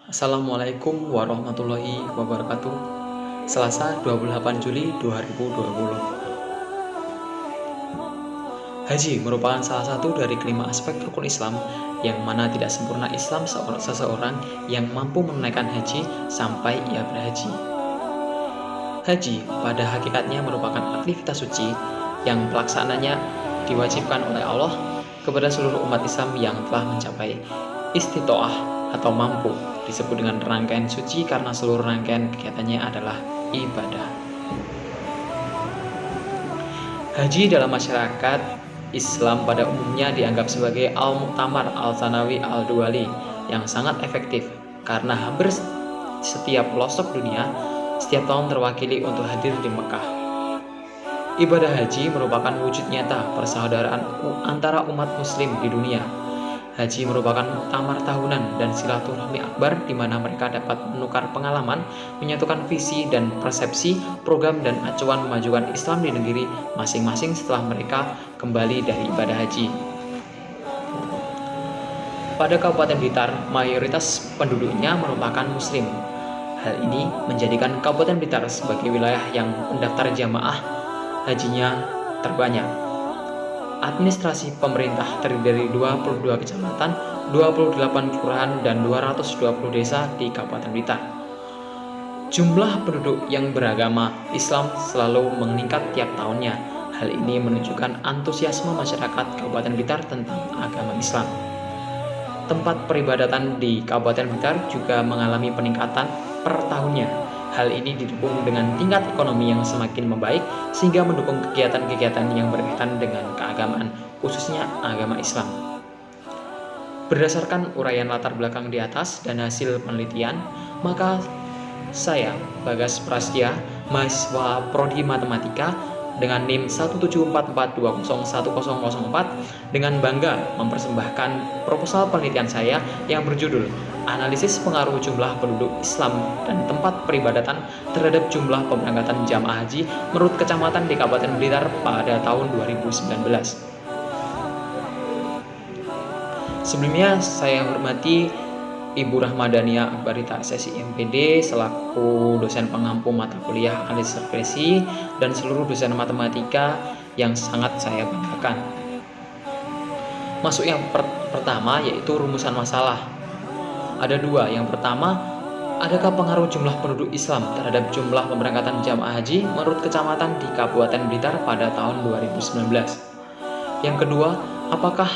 Assalamualaikum warahmatullahi wabarakatuh. Selasa 28 Juli 2020. Haji merupakan salah satu dari kelima aspek rukun Islam yang mana tidak sempurna Islam seseorang yang mampu menunaikan haji sampai ia berhaji. Haji pada hakikatnya merupakan aktivitas suci yang pelaksananya diwajibkan oleh Allah kepada seluruh umat Islam yang telah mencapai istitoah atau mampu, disebut dengan rangkaian suci karena seluruh rangkaian kegiatannya adalah ibadah. Haji dalam masyarakat Islam pada umumnya dianggap sebagai al-muktamar al-sanawi al-duwali yang sangat efektif karena hampir setiap pelosok dunia setiap tahun terwakili untuk hadir di Mekah. Ibadah haji merupakan wujud nyata persaudaraan antara umat muslim di dunia. Haji merupakan muktamar tahunan dan silaturahmi akbar di mana mereka dapat menukar pengalaman, menyatukan visi dan persepsi, program dan acuan memajukan Islam di negeri masing-masing setelah mereka kembali dari ibadah haji. Pada Kabupaten Blitar, mayoritas penduduknya merupakan muslim. Hal ini menjadikan Kabupaten Blitar sebagai wilayah yang mendaftar jamaah hajinya terbanyak. Administrasi pemerintah terdiri dari 22 kecamatan, 28 kelurahan, dan 220 desa di Kabupaten Blitar. Jumlah penduduk yang beragama Islam selalu meningkat tiap tahunnya. Hal ini menunjukkan antusiasme masyarakat Kabupaten Blitar tentang agama Islam. Tempat peribadatan di Kabupaten Blitar juga mengalami peningkatan per tahunnya. Hal ini didukung dengan tingkat ekonomi yang semakin membaik sehingga mendukung kegiatan-kegiatan yang berkaitan dengan keagamaan, khususnya agama Islam. Berdasarkan uraian latar belakang di atas dan hasil penelitian, maka saya, Bagas Prastya, mahasiswa Prodi Matematika dengan NIM 174420104 dengan bangga mempersembahkan proposal penelitian saya yang berjudul Analisis Pengaruh Jumlah Penduduk Islam dan Tempat Peribadatan terhadap Jumlah Pemberangkatan Jamaah Haji menurut Kecamatan di Kabupaten Blitar pada tahun 2019. Sebelumnya saya hormati Ibu Rahmadania Akbarita SSI MPD selaku dosen pengampu mata kuliah analisis regresi dan seluruh dosen matematika yang sangat saya banggakan. Masuk yang pertama yaitu rumusan masalah. Ada dua. Yang pertama, adakah pengaruh jumlah penduduk Islam terhadap jumlah pemberangkatan jamaah haji menurut kecamatan di Kabupaten Blitar pada tahun 2019? Yang kedua, apakah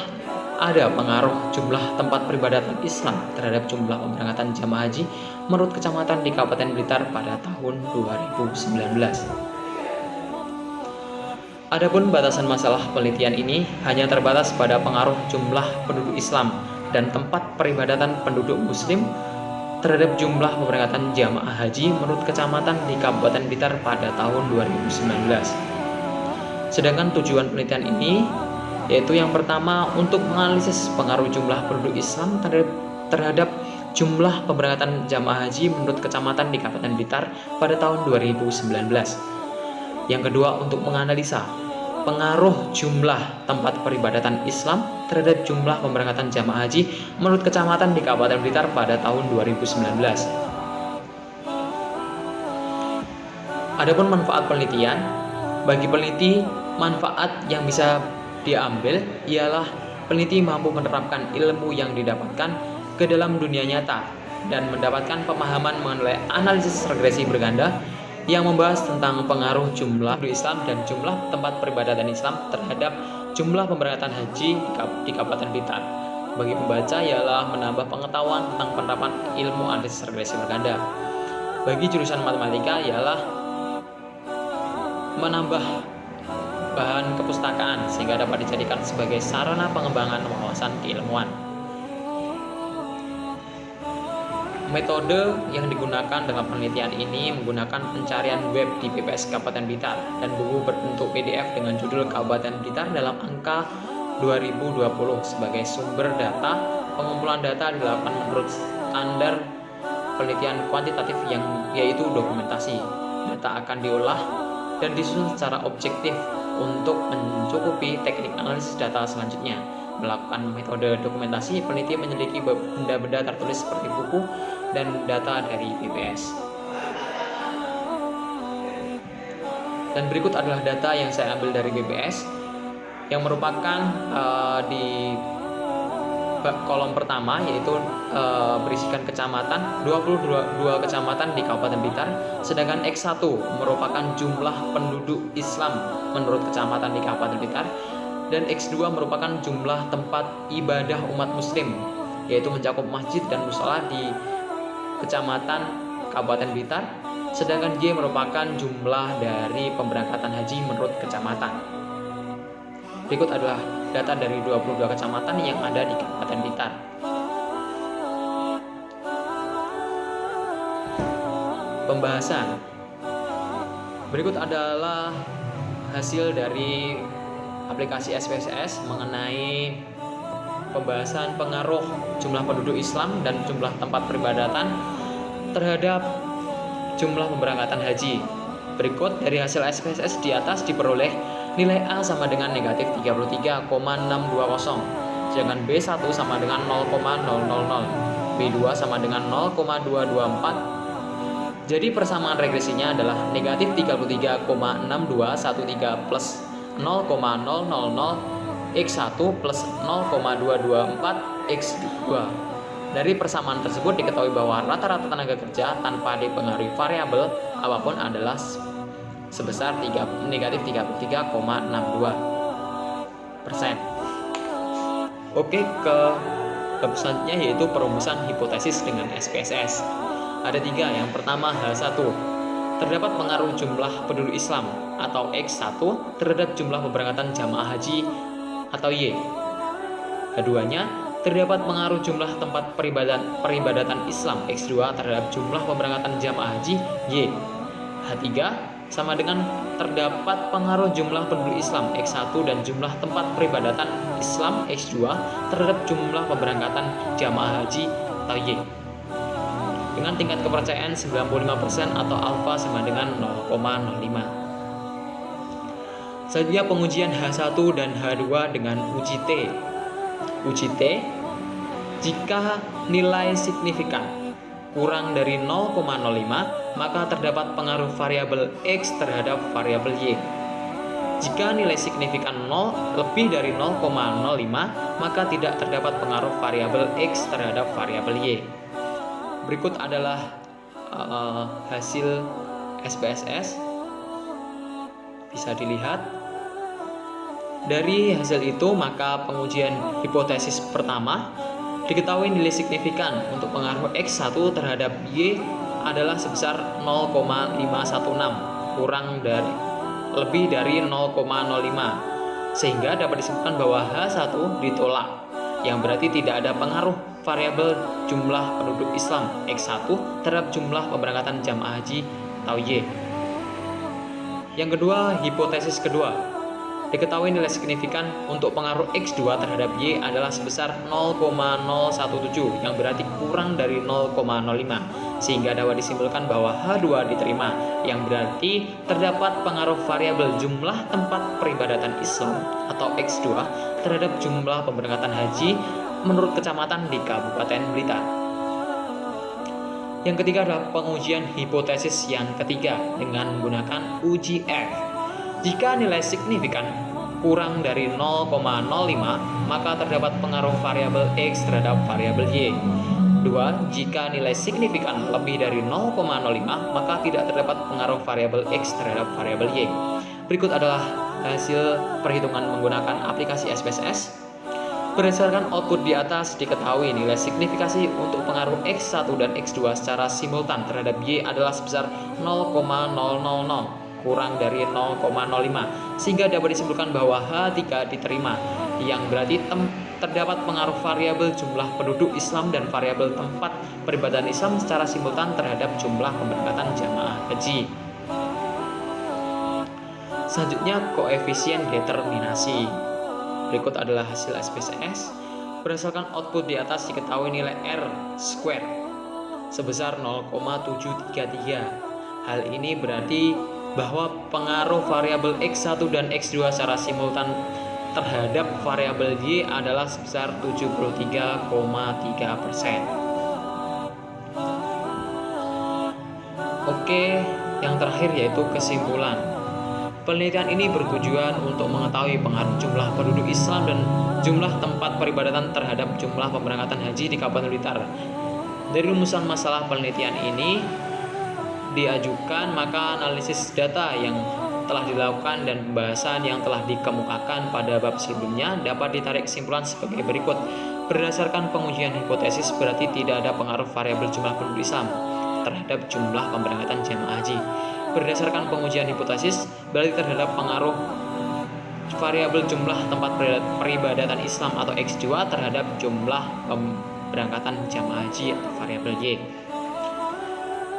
ada pengaruh jumlah tempat peribadatan Islam terhadap jumlah pemberangkatan jamaah haji menurut kecamatan di Kabupaten Blitar pada tahun 2019. Adapun batasan masalah penelitian ini hanya terbatas pada pengaruh jumlah penduduk Islam dan tempat peribadatan penduduk Muslim terhadap jumlah pemberangkatan jamaah haji menurut kecamatan di Kabupaten Blitar pada tahun 2019. Sedangkan tujuan penelitian ini yaitu yang pertama untuk menganalisis pengaruh jumlah penduduk Islam terhadap jumlah pemberangkatan jamaah haji menurut kecamatan di Kabupaten Blitar pada tahun 2019. Yang kedua untuk menganalisa pengaruh jumlah tempat peribadatan Islam terhadap jumlah pemberangkatan jamaah haji menurut kecamatan di Kabupaten Blitar pada tahun 2019. Adapun manfaat penelitian, bagi peneliti manfaat yang bisa diambil ialah peneliti mampu menerapkan ilmu yang didapatkan ke dalam dunia nyata dan mendapatkan pemahaman mengenai analisis regresi berganda yang membahas tentang pengaruh jumlah Islam dan jumlah tempat peribadatan Islam terhadap jumlah pemberangkatan haji di Kabupaten Blitar. Bagi pembaca ialah menambah pengetahuan tentang penerapan ilmu analisis regresi berganda. Bagi jurusan matematika ialah menambah bahan kepustakaan sehingga dapat dijadikan sebagai sarana pengembangan wawasan keilmuan. Metode yang digunakan dalam penelitian ini menggunakan pencarian web di BPS Kabupaten Blitar dan buku berbentuk PDF dengan judul Kabupaten Blitar dalam angka 2020 sebagai sumber data. Pengumpulan data dilakukan menurut standar penelitian kuantitatif yaitu dokumentasi. Data akan diolah dan disusun secara objektif untuk mencukupi teknik analisis data selanjutnya. melakukan metode dokumentasi, peneliti menyelidiki benda-benda tertulis seperti buku dan data dari BPS. Dan berikut adalah data yang saya ambil dari BPS yang merupakan di kolom pertama, yaitu berisikan kecamatan, 22 kecamatan di Kabupaten Blitar, sedangkan X1 merupakan jumlah penduduk Islam menurut kecamatan di Kabupaten Blitar, dan X2 merupakan jumlah tempat ibadah umat muslim, yaitu mencakup masjid dan mushola di kecamatan Kabupaten Blitar, sedangkan Y merupakan jumlah dari pemberangkatan haji menurut kecamatan. Berikut adalah data dari 22 kecamatan yang ada di Kabupaten Blitar. Pembahasan. Berikut adalah hasil dari aplikasi SPSS mengenai pembahasan pengaruh jumlah penduduk Islam dan jumlah tempat peribadatan terhadap jumlah pemberangkatan haji. Berikut dari hasil SPSS di atas diperoleh nilai A sama dengan negatif 33,620, sedangkan B1 sama dengan 0,000, B2 sama dengan 0,224. Jadi persamaan regresinya adalah negatif 33,6213 plus 0,000 X1 plus 0,224 X2. Dari persamaan tersebut diketahui bahwa rata-rata tenaga kerja tanpa dipengaruhi variabel apapun adalah sebesar negatif 33,62%. Oke, ke selanjutnya yaitu perumusan hipotesis dengan SPSS. Ada 3. Yang pertama, H1, terdapat pengaruh jumlah penduduk Islam atau X1 terhadap jumlah pemberangkatan jamaah haji atau Y. Keduanya, terdapat pengaruh jumlah tempat peribadatan Islam X2 terhadap jumlah pemberangkatan jamaah haji Y. H3 sama dengan terdapat pengaruh jumlah penduduk Islam X1 dan jumlah tempat peribadatan Islam X2 terhadap jumlah pemberangkatan jamaah haji atau Y, dengan tingkat kepercayaan 95% atau alfa sama dengan 0,05. Selanjutnya pengujian H1 dan H2 dengan uji T. Uji T, jika nilai signifikan kurang dari 0,05, maka terdapat pengaruh variabel X terhadap variabel Y. Jika nilai signifikan 0 lebih dari 0,05, maka tidak terdapat pengaruh variabel X terhadap variabel Y. Berikut adalah hasil SPSS. Bisa dilihat. Dari hasil itu, maka pengujian hipotesis pertama diketahui nilai signifikan untuk pengaruh X1 terhadap Y adalah sebesar 0,516 kurang dari lebih dari 0,05, sehingga dapat disebutkan bahwa H1 ditolak, yang berarti tidak ada pengaruh variabel jumlah penduduk Islam X1 terhadap jumlah pemberangkatan jamaah haji atau Y. Yang kedua, hipotesis kedua, diketahui nilai signifikan untuk pengaruh X2 terhadap Y adalah sebesar 0,017, yang berarti kurang dari 0,05, sehingga dapat disimpulkan bahwa H2 diterima, yang berarti terdapat pengaruh variabel jumlah tempat peribadatan Islam atau X2 terhadap jumlah pemberangkatan haji menurut kecamatan di Kabupaten Blitar. Yang ketiga adalah pengujian hipotesis yang ketiga dengan menggunakan uji F. Jika nilai signifikan kurang dari 0,05, maka terdapat pengaruh variabel X terhadap variabel Y. 2. Jika nilai signifikan lebih dari 0,05, maka tidak terdapat pengaruh variabel X terhadap variabel Y. Berikut adalah hasil perhitungan menggunakan aplikasi SPSS. Berdasarkan output di atas, diketahui nilai signifikasi untuk pengaruh X1 dan X2 secara simultan terhadap Y adalah sebesar 0,000 kurang dari 0,05, sehingga dapat disimpulkan bahwa H3 diterima, yang berarti terdapat pengaruh variabel jumlah penduduk Islam dan variabel tempat peribadatan Islam secara simultan terhadap jumlah pemberangkatan jamaah haji. Selanjutnya, koefisien determinasi. Berikut adalah hasil SPSS. Berdasarkan output di atas, diketahui nilai R square sebesar 0,733. Hal ini berarti bahwa pengaruh variabel X1 dan X2 secara simultan terhadap variabel Y adalah sebesar 73,3%. Oke, yang terakhir yaitu kesimpulan. Penelitian ini bertujuan untuk mengetahui pengaruh jumlah penduduk Islam dan jumlah tempat peribadatan terhadap jumlah pemberangkatan haji di Kabupaten Blitar. Dari rumusan masalah penelitian ini diajukan, maka analisis data yang telah dilakukan dan pembahasan yang telah dikemukakan pada bab sebelumnya dapat ditarik kesimpulan sebagai berikut. Berdasarkan pengujian hipotesis, berarti tidak ada pengaruh variabel jumlah penduduk Islam terhadap jumlah pemberangkatan jemaah haji. Berdasarkan pengujian hipotesis, berarti terhadap pengaruh variabel jumlah tempat peribadatan Islam atau X2 terhadap jumlah pemberangkatan jemaah haji atau variabel Y.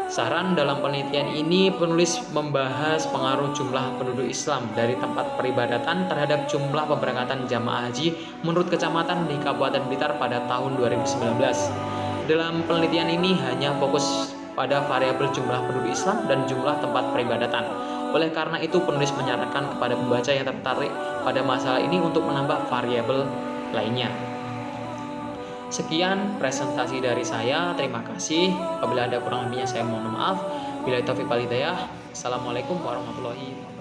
Saran dalam penelitian ini, penulis membahas pengaruh jumlah penduduk Islam dari tempat peribadatan terhadap jumlah pemberangkatan jamaah haji menurut kecamatan di Kabupaten Blitar pada tahun 2019. Dalam penelitian ini hanya fokus pada variabel jumlah penduduk Islam dan jumlah tempat peribadatan. Oleh karena itu, penulis menyarankan kepada pembaca yang tertarik pada masalah ini untuk menambah variabel lainnya. Sekian presentasi dari saya, terima kasih. Apabila ada kurang lebihnya saya mohon maaf. Bila taufiq wal hidayah. Assalamualaikum warahmatullahi wabarakatuh.